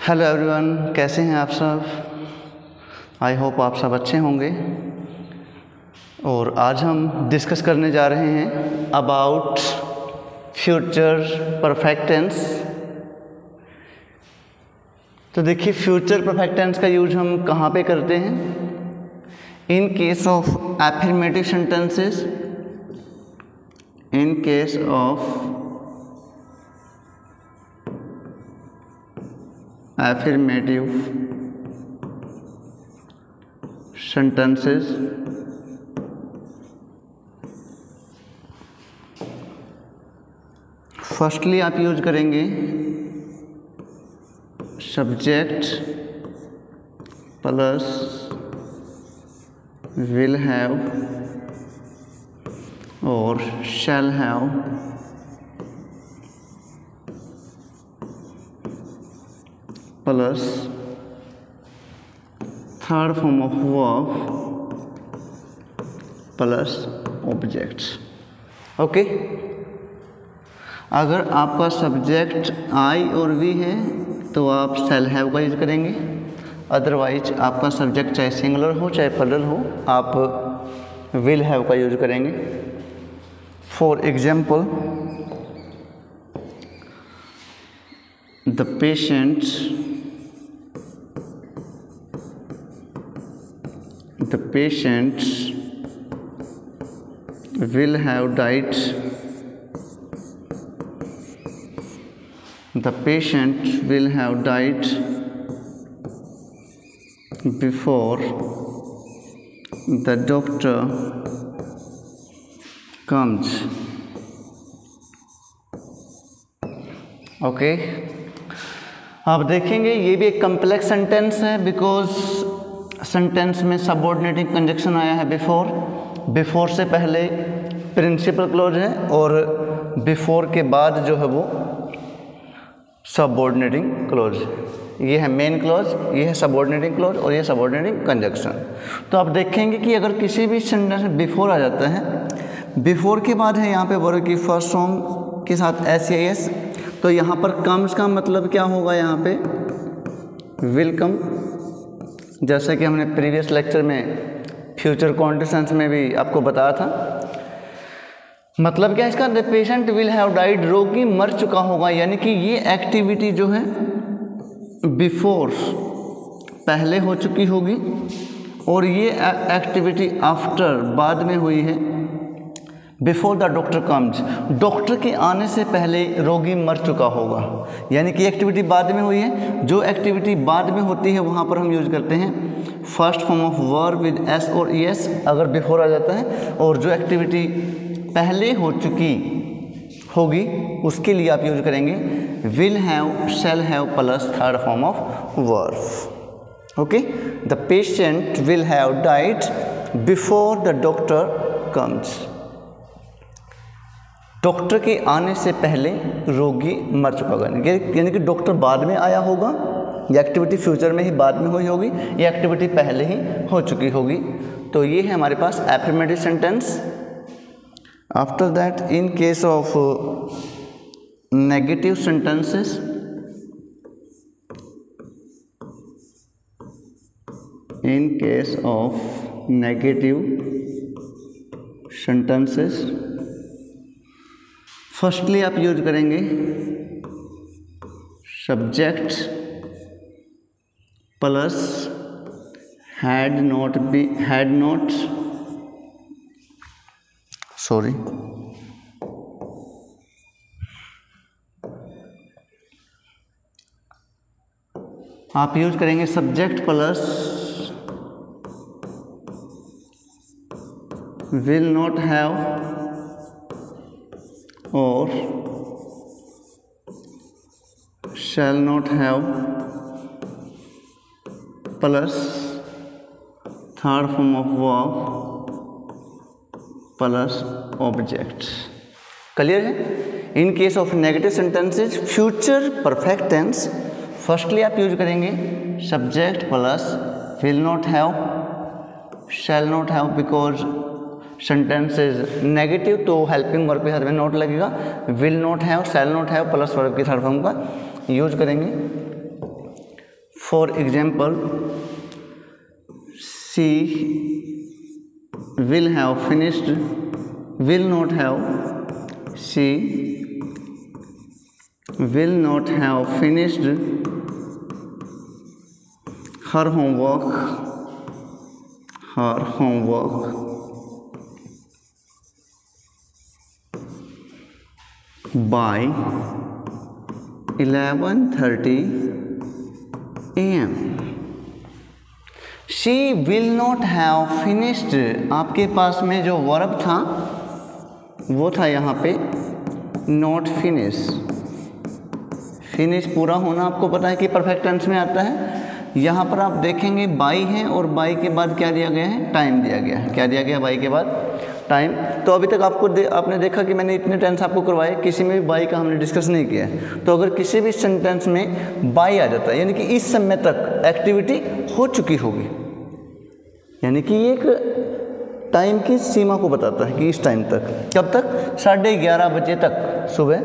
Hello everyone, कैसे हैं आप सब। आई होप आप सब अच्छे होंगे। और आज हम डिस्कस करने जा रहे हैं अबाउट फ्यूचर परफेक्ट टेंस। तो देखिए, फ्यूचर परफेक्ट टेंस का यूज हम कहाँ पे करते हैं। In case of affirmative sentences, in case of affirmative sentences, firstly आप यूज करेंगे सब्जेक्ट प्लस विल हैव और shall have plus third form of verb plus objects. Okay, अगर आपका सब्जेक्ट आई और वी है तो आप शैल हैव का यूज करेंगे। अदरवाइज आपका सब्जेक्ट चाहे सिंगुलर हो चाहे प्लुरल हो, आप विल हैव का यूज करेंगे। For example, the patient will have died. The patient will have died before the doctor comes. Okay, आप देखेंगे ये भी एक कम्प्लेक्स सेंटेंस है, बिकॉज सेंटेंस में सबऑर्डिनेटिंग कंजक्शन आया है बिफोर। बिफोर से पहले प्रिंसिपल क्लॉज है और बिफोर के बाद जो है वो सबऑर्डिनेटिंग क्लॉज। ये है मेन क्लॉज, ये है सबऑर्डिनेटिंग क्लॉज और ये सबऑर्डिनेटिंग कंजक्शन। तो आप देखेंगे कि अगर किसी भी सेंटेंस में बिफोर आ जाता है, बिफोर के बाद है यहाँ पे वर्ब की फर्स्ट फॉर्म के साथ एस, तो यहाँ पर कम्स का मतलब क्या होगा, यहाँ पे विल कम। जैसा कि हमने प्रीवियस लेक्चर में फ्यूचर कंडीशंस में भी आपको बताया था। मतलब क्या इसका, the patient will have died, रोगी मर चुका होगा। यानी कि ये एक्टिविटी जो है बिफोर पहले हो चुकी होगी और ये एक्टिविटी आफ्टर बाद में हुई है। Before the doctor comes, doctor के आने से पहले रोगी मर चुका होगा। यानी कि एक्टिविटी बाद में हुई है। जो एक्टिविटी बाद में होती है वहाँ पर हम यूज करते हैं first form of verb with S और एस अगर बिफोर आ जाता है, और जो एक्टिविटी पहले हो चुकी होगी उसके लिए आप यूज करेंगे will have, shall have plus third form of verb. Okay, the patient will have died before the doctor comes. Doctor के आने से पहले रोगी मर चुका होगा। यानी कि डॉक्टर बाद में आया होगा, ये एक्टिविटी फ्यूचर में ही बाद में हुई होगी, ये एक्टिविटी पहले ही हो चुकी होगी। तो ये है हमारे पास affirmative sentence. After that, in case of negative sentences, in case of negative sentences, firstly आप यूज करेंगे subject plus had not, sorry, आप यूज करेंगे subject plus will not have और shall not have plus third form of verb plus object. Clear है। In case of negative sentences future perfect tense, firstly आप use करेंगे subject plus will not have, shall not have, because sentence is negative तो helping verb के साथ में note लगेगा। Will not have, shall not have plus verb की third form का use करेंगे। For example she will have finished, will not have, she will not have finished her homework, her homework by 11:30 AM. She will not have finished, आपके पास में जो verb था वो था यहाँ पे नॉट फिनिश। फिनिश पूरा होना आपको पता है कि परफेक्ट टेंस में आता है। यहाँ पर आप देखेंगे बाई है और बाई के बाद क्या दिया गया है, टाइम दिया गया है। क्या दिया गया बाई के बाद, टाइम। तो अभी तक आपने देखा कि मैंने इतने टेंस आपको करवाए, किसी में भी बाई का हमने डिस्कस नहीं किया है। तो अगर किसी भी सेंटेंस में बाई आ जाता है यानी कि इस समय तक एक्टिविटी हो चुकी होगी, यानी कि एक टाइम की सीमा को बताता है कि इस टाइम तक, कब तक, 11:30 बजे तक सुबह।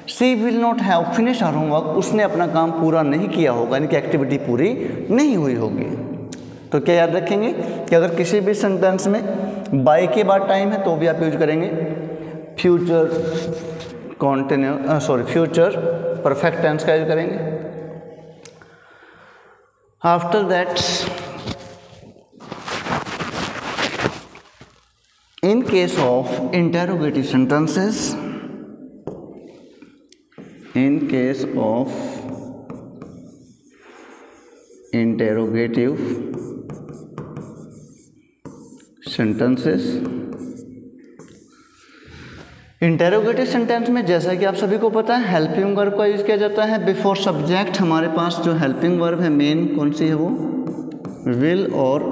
She will not have finish her homework, उसने अपना काम पूरा नहीं किया होगा, यानी कि एक्टिविटी पूरी नहीं हुई होगी। तो क्या याद रखेंगे कि अगर किसी भी सेंटेंस में बाई के बाद टाइम है तो भी आप यूज करेंगे फ्यूचर फ्यूचर परफेक्ट टेंस का यूज करेंगे। After that in case of interrogative sentences, in case of interrogative sentences, interrogative sentence में जैसा कि आप सभी को पता है हेल्पिंग वर्ब का यूज किया जाता है बिफोर सब्जेक्ट। हमारे पास जो हेल्पिंग वर्ब है मेन कौन सी है, वो विल और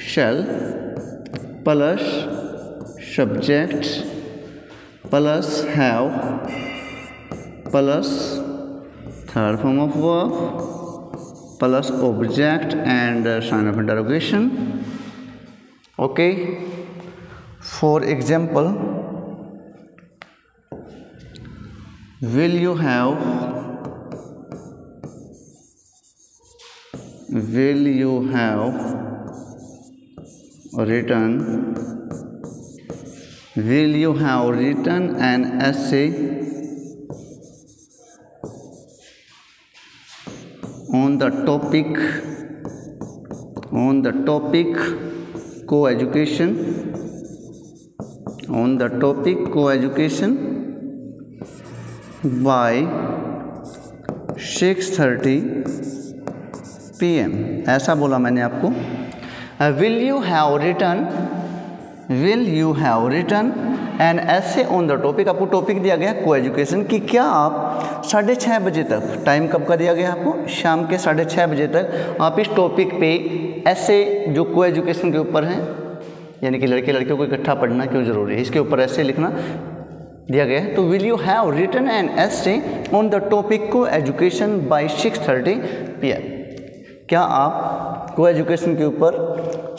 shall plus subject plus have plus third form of verb plus object and sign of interrogation. Okay, for example will you have written an essay on the topic co-education, by 6:30 PM। ऐसा बोला मैंने आपको। Will you have written an essay on the topic, आपको topic दिया गया को education कि क्या आप 6:30 बजे तक, टाइम कब का दिया गया आपको, शाम के 6:30 बजे तक आप इस टॉपिक पे ऐसे जो को एजुकेशन के ऊपर हैं, यानी कि लड़के लड़कियों को इकट्ठा पढ़ना क्यों ज़रूरी है, इसके ऊपर ऐसे लिखना दिया गया है। तो will you have written an essay on the topic को एजुकेशन बाय 6:30 PM। क्या आप को एजुकेशन के ऊपर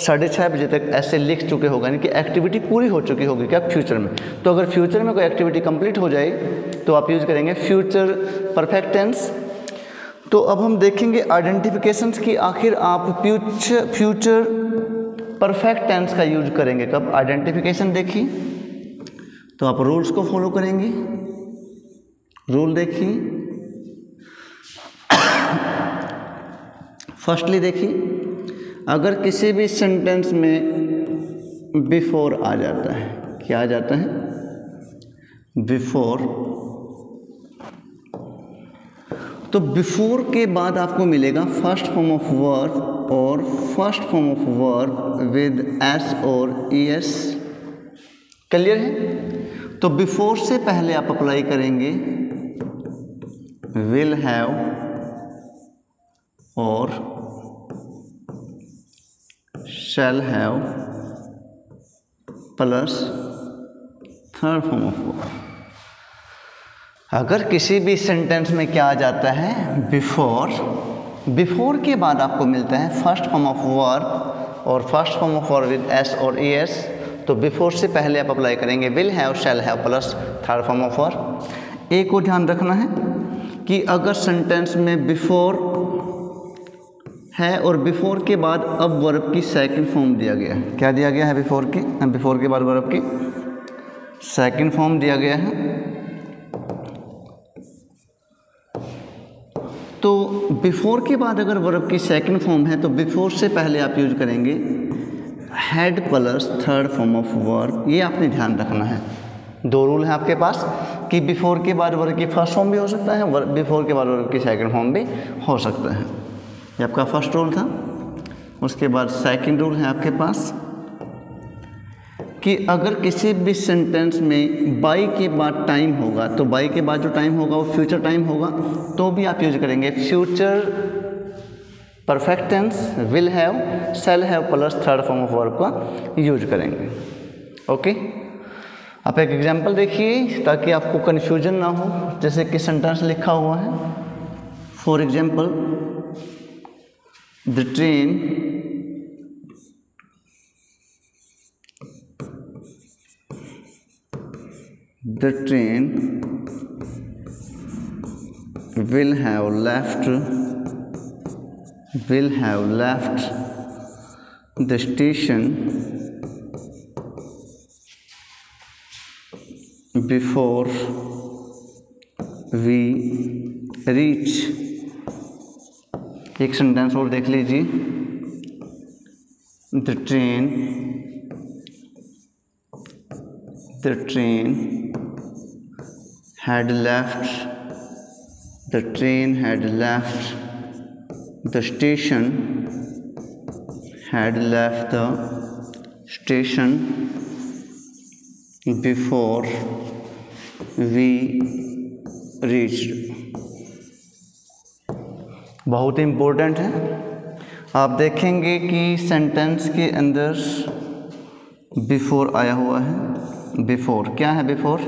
6:30 बजे तक ऐसे लिख चुके होगा, यानी कि एक्टिविटी पूरी हो चुकी होगी क्या फ्यूचर में। तो अगर फ्यूचर में कोई एक्टिविटी कंप्लीट हो जाए तो आप यूज़ करेंगे फ्यूचर परफेक्ट टेंस। तो अब हम देखेंगे आइडेंटिफिकेशंस की आखिर आप फ्यूचर परफेक्ट टेंस का यूज करेंगे कब। आइडेंटिफिकेशन देखिए तो आप रूल्स को फॉलो करेंगे। रूल देखिए, फर्स्टली देखिए, अगर किसी भी सेंटेंस में बिफोर आ जाता है, क्या आ जाता है, बिफोर, तो बिफोर के बाद आपको मिलेगा फर्स्ट फॉर्म ऑफ वर्ब और first form of verb with S और ईएस। क्लियर है। तो बिफोर से पहले आप अप्लाई करेंगे विल हैव और shall have plus third form of verb. अगर किसी भी सेंटेंस में क्या आ जाता है, बिफोर के बाद आपको मिलता है फर्स्ट फॉर्म ऑफ वर्ब और first form of verb with S और ईएस, तो बिफोर से पहले आप अप्लाई करेंगे will have, shall have plus third form of verb. एक को ध्यान रखना है कि अगर सेंटेंस में बिफोर है और बिफोर के बाद अब वर्ब की सेकंड फॉर्म दिया गया है। क्या दिया गया है? बिफोर के बाद वर्ब की सेकंड फॉर्म दिया गया है। तो बिफोर के बाद अगर वर्ब की सेकंड फॉर्म है तो बिफोर से पहले आप यूज करेंगे had plus third form of verb. ये आपने ध्यान रखना है। दो रूल है आपके पास कि बिफोर के बाद वर्ब की फर्स्ट फॉर्म भी हो सकता है, बिफोर के बाद वर्ब की सेकंड फॉर्म भी हो सकता है। ये आपका फर्स्ट रूल था। उसके बाद सेकंड रूल है आपके पास कि अगर किसी भी सेंटेंस में बाई के बाद टाइम होगा तो बाई के बाद जो टाइम होगा वो फ्यूचर टाइम होगा, तो भी आप यूज करेंगे future perfect tense will have shall have plus third form of verb का यूज करेंगे। ओके, आप एक एग्जांपल देखिए ताकि आपको कन्फ्यूजन ना हो। जैसे कि सेंटेंस लिखा हुआ है, for example the train will have left the station before we reach। एक सेंटेंस और देख लीजिए, the train had left the station before we reached। बहुत इम्पोर्टेंट है। आप देखेंगे कि सेंटेंस के अंदर बिफोर आया हुआ है। बिफोर क्या है? बिफोर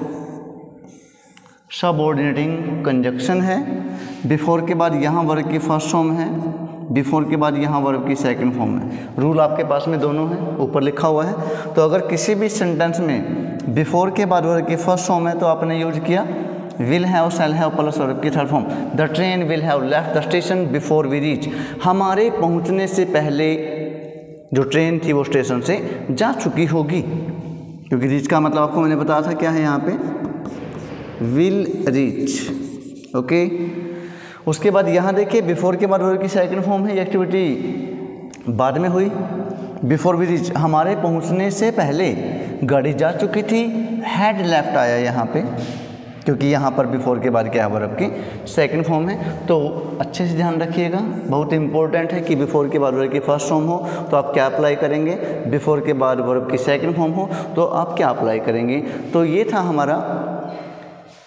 सबऑर्डिनेटिंग कंजक्शन है। बिफोर के बाद यहाँ वर्ब की फर्स्ट फॉर्म है, बिफोर के बाद यहाँ वर्ब की सेकंड फॉर्म है। रूल आपके पास में दोनों है, ऊपर लिखा हुआ है। तो अगर किसी भी सेंटेंस में बिफोर के बाद वर्ब की फर्स्ट फॉर्म है तो आपने यूज किया will have shall have plus verb की third form. The train will have left the station before we reach. हमारे पहुँचने से पहले जो ट्रेन थी वो स्टेशन से जा चुकी होगी, क्योंकि रीच का मतलब आपको मैंने बताया था क्या है यहाँ पे, विल रीच। ओके, उसके बाद यहाँ देखिए बिफोर के बाद वर्ब की सेकंड फॉर्म है। ये एक्टिविटी बाद में हुई। बिफोर वी रीच हमारे पहुँचने से पहले गाड़ी जा चुकी थी। हैड लेफ्ट आया यहाँ पे, क्योंकि यहाँ पर बिफोर के बाद क्या है वर्ब की सेकंड फॉर्म है। तो अच्छे से ध्यान रखिएगा, बहुत इंपॉर्टेंट है कि बिफोर के बाद वर्ब की फर्स्ट फॉर्म हो तो आप क्या अप्लाई करेंगे, बिफोर के बाद वर्ब की सेकंड फॉर्म हो तो आप क्या अप्लाई करेंगे। तो ये था हमारा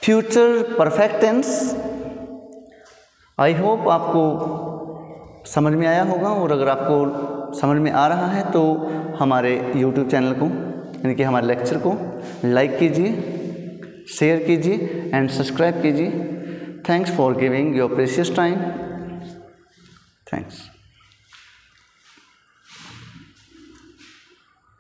future perfect tense. I hope आपको समझ में आया होगा, और अगर आपको समझ में आ रहा है तो हमारे YouTube चैनल को यानी कि हमारे लेक्चर को लाइक कीजिए, शेयर कीजिए एंड सब्सक्राइब कीजिए। Thanks for giving your precious time. Thanks.